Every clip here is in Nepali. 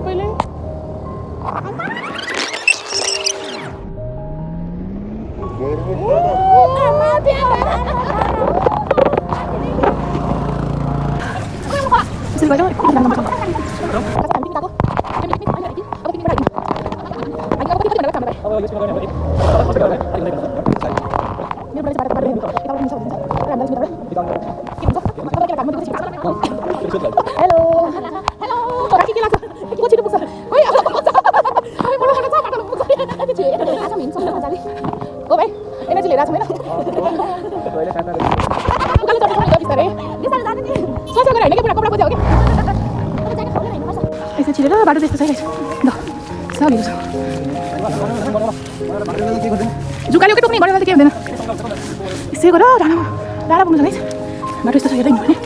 सबैले यसो छिरेर बाटो त्यस्तो छैन ल सब हिँड्छ जुकाले के टोक्ने गरेर त के हुँदैन यसै गर डाँडा पुग्नु छ बाटो यस्तो छ हेर्दै हिँड्नु भने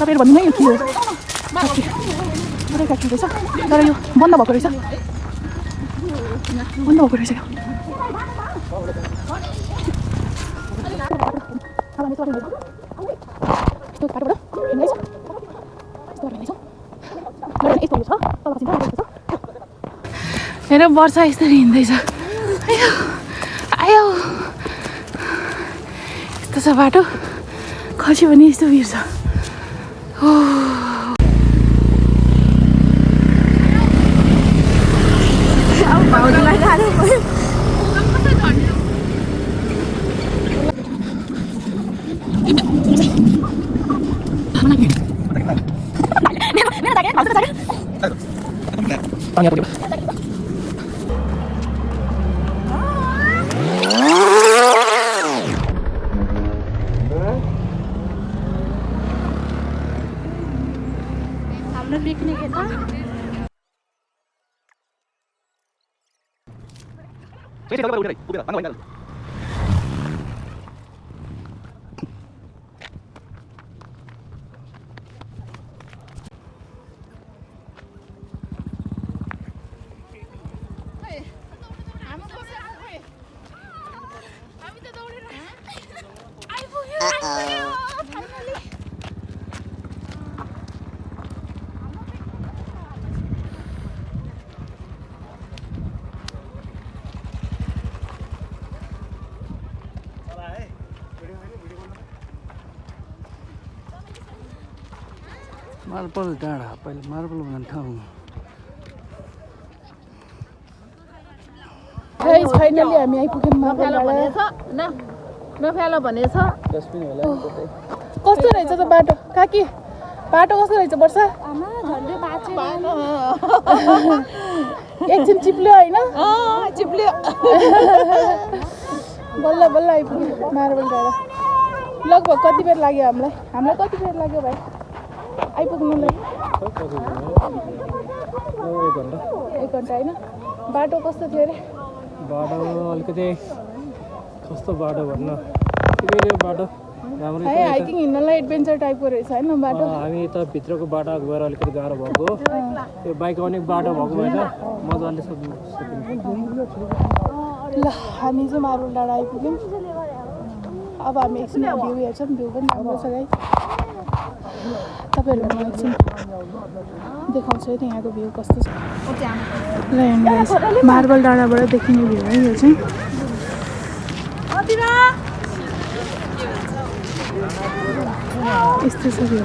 तपाईँहरू भन्नु नै थियो तर यो बन्द भएको रहेछ हेर वर्षा यसरी हिँड्दैछ आयो यस्तो छ बाटो खस्यो भने यस्तो भिर्छ मार्बल डाँडा पहिला मार्बल भन्ने ठाउँ फाइनली हामी आइपुग्यौँ मार्बल डाँडा नफेला भनेछ कस्तो रहेछ त बाटो काकी बाटो कस्तो रहेछ वर्षा एकछिन चिप्ल्यो होइन चिप्ल्यो बल्ल बल्ल आइपुग्यो मार्बल डाँडा लगभग कति बेर लाग्यो हामीलाई कति बेर लाग्यो भाइ आइपुग्नुलाई 1 घन्टा होइन बाटो कस्तो थियो अरे बाटो अलिकति कस्तो बाटो भन्नु बाटो राम्रो है हाइकिङ हिँड्नलाई एडभेन्चर टाइपको रहेछ होइन बाटो हामी त भित्रको बाटो गएर अलिकति गाह्रो भएको यो बाइक आउने बाटो भएको भएन मजाले ल हामी चाहिँ मार्बल डाँडा आइपुग्यौँ अब हामी एकछिन भ्यू हेर्छौँ भ्यू पनि राम्रो छ गाइस तपाईँहरू म एकछिन देखाउँछु है यहाँको भ्यू कस्तो छ ल हेर्नुहोस् मार्बल डाँडाबाट देखिने भ्यू है यो चाहिँ यस्तो छ भ्यू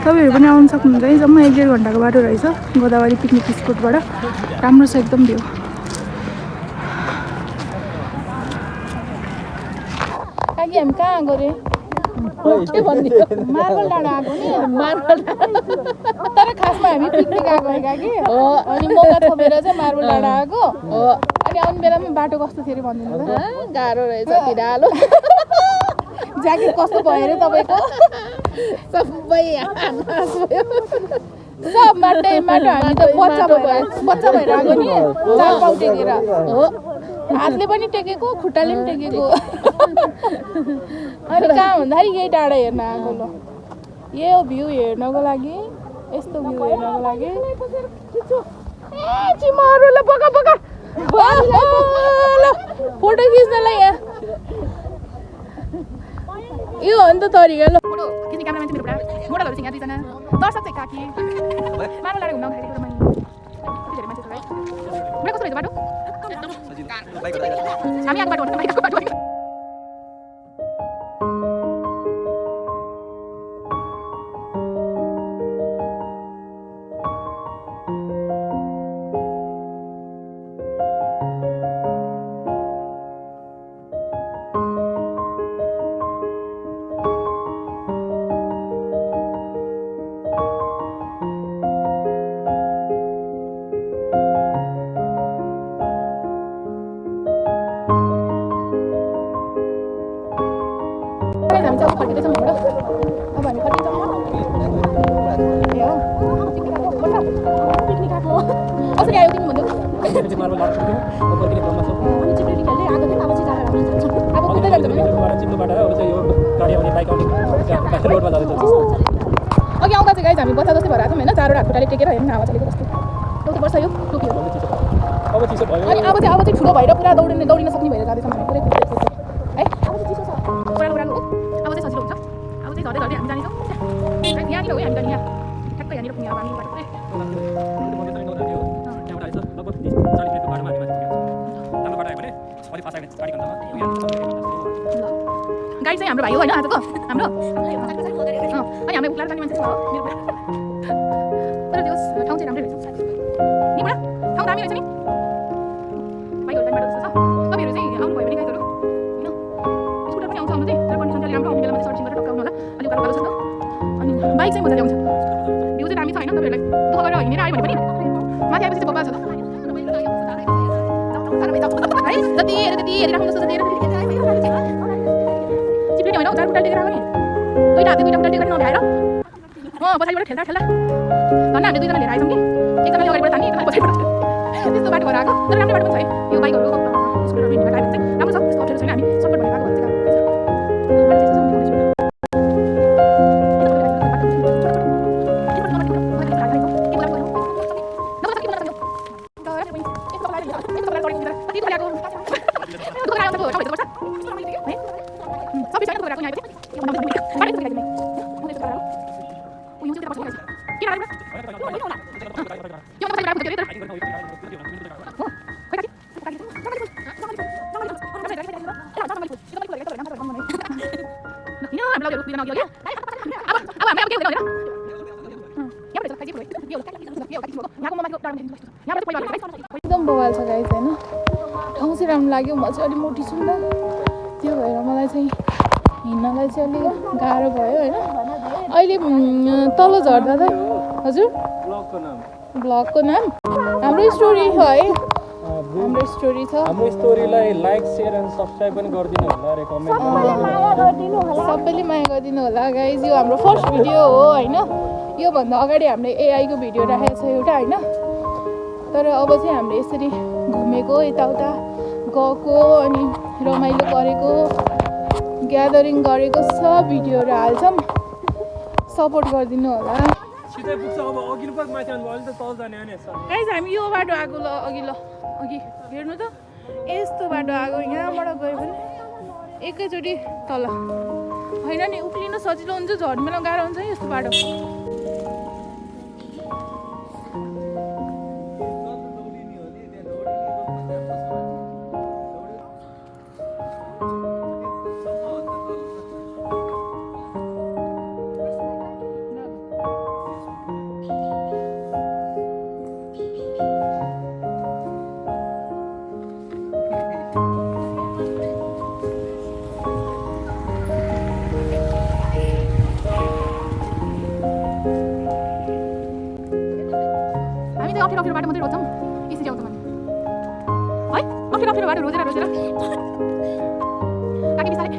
तपाईँहरू पनि आउनु सक्नुहुन्छ है जम्मा 1-1.5 घन्टाको बाटो रहेछ गोदावरी पिकनिक स्पोटबाट राम्रो छ एकदम भ्यू काकी हामी कहाँ आएको रे के भनिदियो मार्बल डाँडा आएको नि मार्बल तर खासमा हामी पिकनिक आएको है काकी अनि मौका थपेर चाहिँ मार्बल डाँडा आएको अनि आउने बेलामा बाटो कस्तो थियो अरे भनिदिनु त गाह्रो रहेछ भिरालो ज्याकेट कस्तो भयो अरे तपाईँको सबै नाश भयो सब माटो हामी त बच्चा भएर आएको नि चार पाउ टेकेर हो हातले पनि टेकेको खुट्टाले पनि टेकेको अनि कहाँ भन्दाखेरि यही टाढा हेर्न आएको ल यो भ्यू हेर्नको लागि यस्तो भ्यू हेर्नको लागि चिमाहरू ल बगा फोटो खिच्नलाई यहाँ यो हो नि त तरिका ल फोटो खिच्ने क्यामेरा मान्छे मेरो पुरा मोडलहरू छ यहाँ दुईजना दर्शक चाहिँ काकी मार्बल डाँडा घुम्न आउँदाखेरि रमाइलो कति धेरै मान्छे छ है मेरो कस्तो रहेछ बाटो हामी आएको बाटो हो बाइकको बाटो हामी चाहिँ फर्किँदैछौँ यहाँबाट अब हामी फर्किन्छौँ पिकनिक आएको कसरी आयो तिमी भन्नु अब कुद्दै जान्छ अघि आउँदा चाहिँ गाइज हामी बच्चा जस्तै भएर आएको थियौँ होइन चारवटा हात खुट्टाले टेकेर हेर्नु हावा चलेको जस्तो एउटा वर्ष यो टोपी हो अनि अब चाहिँ ठुलो भएर पुरा दौडिन सक्ने भएर जाँदैछौँ हामी पुरै है ओह्रालो अब चाहिँ सजिलो हुन्छ अब चाहिँ झर्दै हामी जानेछौँ यहाँनिर हो हामी यहाँ ठ्याक्कै यहाँनिर पुग्ने अब हामी बाटो पुरै गाडी चाहिँ हाम्रो भाइ हो होइन आजको हाम्रो अनि हामी उक्लाएर जाने मान्छे छ मेरो पुरा तर त्यो ठाउँ चाहिँ राम्रै रहेछ नि पुरा ठाउँ दामी रहेछ नि बाइकहरू जाने बाटो जस्तो छ तपाईँहरू चाहिँ आउनुभयो भने गाइजहरू होइन स्कुटर पनि आउँछ आउनु चाहिँ तर कन्डिसन चाहिँ राम्रो आउने बेलामा चाहिँ सर्चिङ गरेर टक्काउनु होला अलिक उकालो छ नि त अनि बाइक चाहिँ मजाले आउँछ भ्यू चाहिँ दामी छ होइन तपाईँहरूलाई दुःख गरेर हिँडेर आयो भने पनि माथि आएपछि चाहिँ बब्बा छ है जति हेरेर त्यति हेरिराख्नु जस्तो जति चिप्लिने होइन चार खुट्टा टेकेर आएको नि दुईवटा हातले दुईवटा खुट्टा टेकेर नभ्याएर पछाडिबाट ठेल्दा धन्न हामीले दुईजना लिएर आएछौँ कि एकदमै अगाडिबाट थाल्ने एकदमै पछाडिबाट त्यस्तो बाटो भएर आएको तर राम्रो बाटो पनि छ है यो बाइकहरू स्कुटरहरू हिँड्ने बाटो आयो भने चाहिँ राम्रो छ त्यस्तो अप्ठ्यारो छैन हामी सर्टकट भएर आएको भने एकदम बवाल छ गाइस होइन ठाउँ चाहिँ राम्रो लाग्यो म चाहिँ अलिक मोटी छु नि त त्यो भएर मलाई चाहिँ हिँड्नलाई चाहिँ अलिक गाह्रो भयो होइन अहिले तल झर्दा त हजुर ब्लगको नाम हाम्रो स्टोरी हो है हाम्रो स्टोरी छ हाम्रो स्टोरीलाई लाइक सेयर एन्ड सब्स्क्राइब पनि गरिदिनु होला रेकमेन्ड सबैले माया गरिदिनु होला गाइज यो हाम्रो फर्स्ट भिडियो हो होइन योभन्दा अगाडि हामीले एआईको भिडियो राखेको छ एउटा होइन तर अब चाहिँ हामीले यसरी घुमेको यताउता गएको अनि रमाइलो गरेको ग्यादरिङ गरेको सब भिडियोहरू हाल्छौँ सपोर्ट गरिदिनु होला गाइज हामी यो बाटो आएको ल अघि हेर्नु त यस्तो बाटो आएको यहाँबाट गयो भने एकैचोटि तल होइन नि उक्लिनु सजिलो हुन्छ झर्नु बेला गाह्रो हुन्छ है यस्तो बाटो अप्ठ्यारो बाटो मात्रै रोज्छौँ यसरी आउँछ भने है अप्ठ्यारो बाटो रोजेर काकी बिस्तारै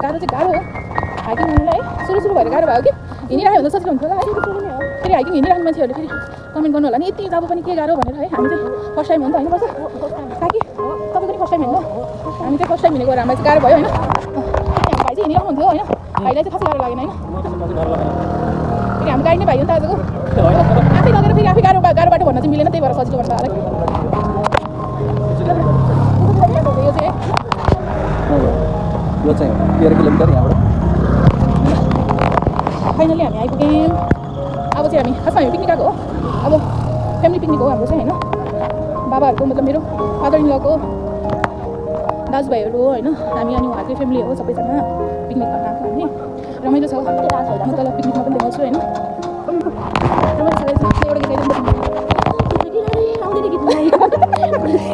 गाह्रो चाहिँ गाह्रो हो हाइकिङ गर्नुलाई सुरु भएर गाह्रो भयो कि हिँडिराख्यो भने सजिलो हुन्थ्यो होला है फेरि हाइकिङ हिँडिराख्ने मान्छेहरूले फेरि कमेन्ट गर्नु होला नि यति अब पनि के गाह्रो भनेर है हामी चाहिँ फर्स्ट टाइम हो नि त होइन पर्छ काकी तपाईँ पनि फर्स्ट टाइम हिँड्नु हामी चाहिँ फर्स्ट टाइम हिँडेको हामीलाई चाहिँ गाह्रो भयो होइन भाइ चाहिँ हिँडिराख्नु हुन्थ्यो होइन भाइलाई चाहिँ खासै गाह्रो लागेन होइन फेरि हाम्रो गाडी नै भाइ हो नि त आजको आफै लगेर फेरि आफै गाह्रो बाटो भन्न चाहिँ मिलेन त्यही भएर सजिलो भन्नु होला यो चाहिँ यो चाहिँ 13 किलोमिटर यहाँबाट फाइनली हामी आइपुग्यौँ अब चाहिँ हामी खासमा हामी पिकनिक आएको हो अब फ्यामिली पिकनिक हो हाम्रो चाहिँ होइन बाबाहरूको मतलब मेरो फादर इन लको दाजुभाइहरू हो होइन हामी अनि उहाँकै फ्यामिली हो सबैजना पिकनिक गर्न आएको हामी रमाइलो छ म तल पिकनिकमा पनि देखाउँछु होइन रमाइलो छ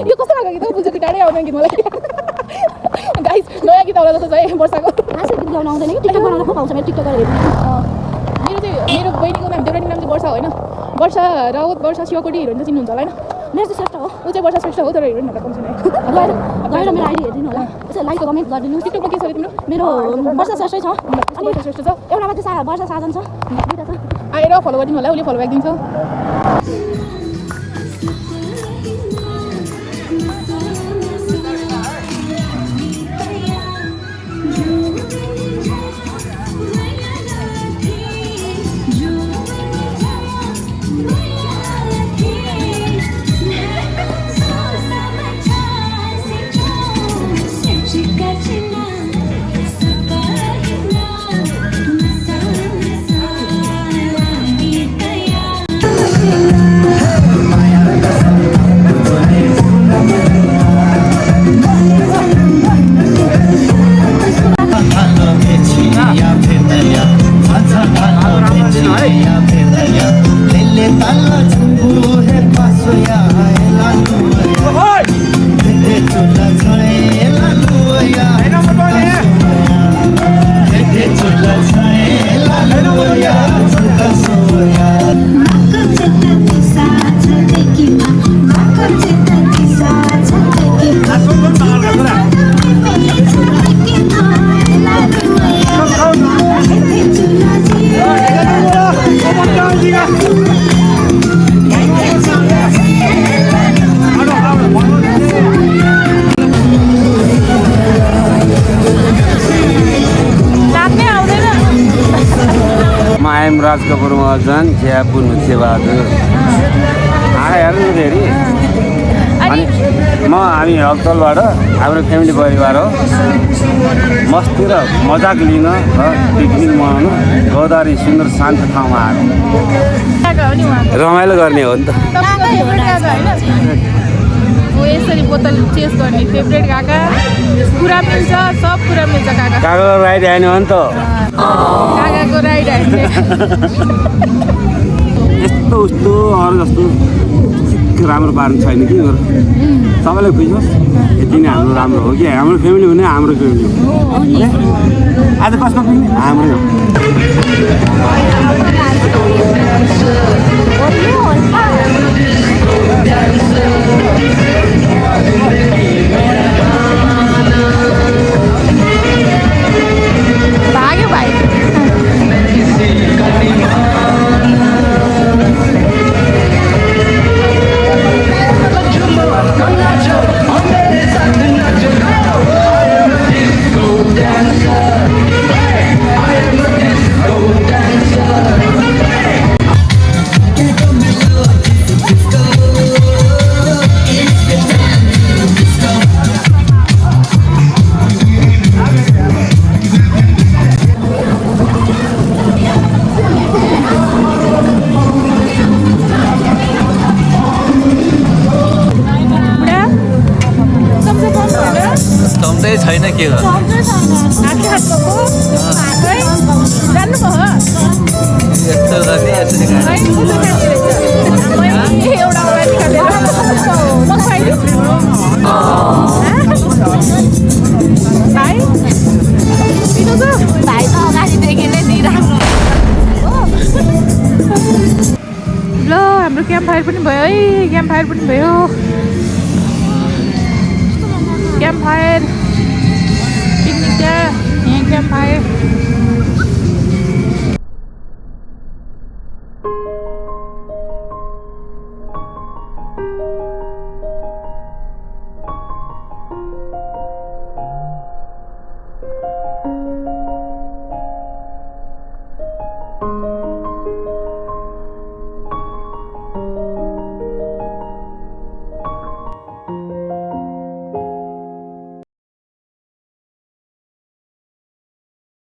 यो कस्तो खालको गीत हो बुझेको टाढै आउँदैन गीत मलाई गाइस नयाँ गीत आउँदा जस्तो छ है वर्षाको गीत गाउन आउँदैन कि टिकटक बनाउन खोप आउँछ मेरो टिकटक गरेर मेरो बहिनीको नाम देउरानीको नाम चाहिँ वर्षा होइन वर्षा राउत वर्षा शिवकोटी हिरोइन चाहिँ चिन्नुहुन्छ होला होइन मेरो चाहिँ श्रेष्ठ हो ऊ चाहिँ वर्षा श्रेष्ठ हो तर हिरोइन भन्दा कम छैन गएर मेरो आइडी हेरिदिनु होला यसो लाइक कमेन्ट गरिदिनु टिकटकमा के छ अरे तिम्रो मेरो वर्षा श्रेष्ठै छ अनि वर्षा श्रेष्ठ छ एउटामा चाहिँ वर्षा साधन छ दुईटा छ आएर फलो गरिदिनु होला उसले फलो ब्याक दिन्छ राज कपूर महाजन जयपुर नुसेबहादुर हेर्नु फेरि अनि हामी हलतलबाट हाम्रो फ्यामिली परिवार हो मस्ती र मजाक लिन र पिकनिक मनाउन गोदावरी सुन्दर शान्त ठाउँमा आएको रमाइलो गर्ने हो नि त यसरी बोतल चेस गर्ने फेभरेट काका कुरा मिल्छ सब कुरा मिल्छ काकाको राइड हान्यो हो नि त काकाको राइड हान्ने यस्तो उस्तो अरू जस्तो राम्रो पार्नु छैन कि सबैलाई खुसी होस् यति नै हाम्रो राम्रो हो कि हाम्रो फ्यामिली भने हाम्रो फ्यामिली हो आज कसको पनि हाम्रै हो भाग्यो भाइ छैन के हो यस्तो एउटा भाइ त अगाडिदेखि नै दिइराख्नु ल हाम्रो क्याम्प फायर पनि भयो है क्याम्प फायर पनि भयो क्याम्प फायर पिकनिक त्यहाँ यहाँ क्याम्प फायर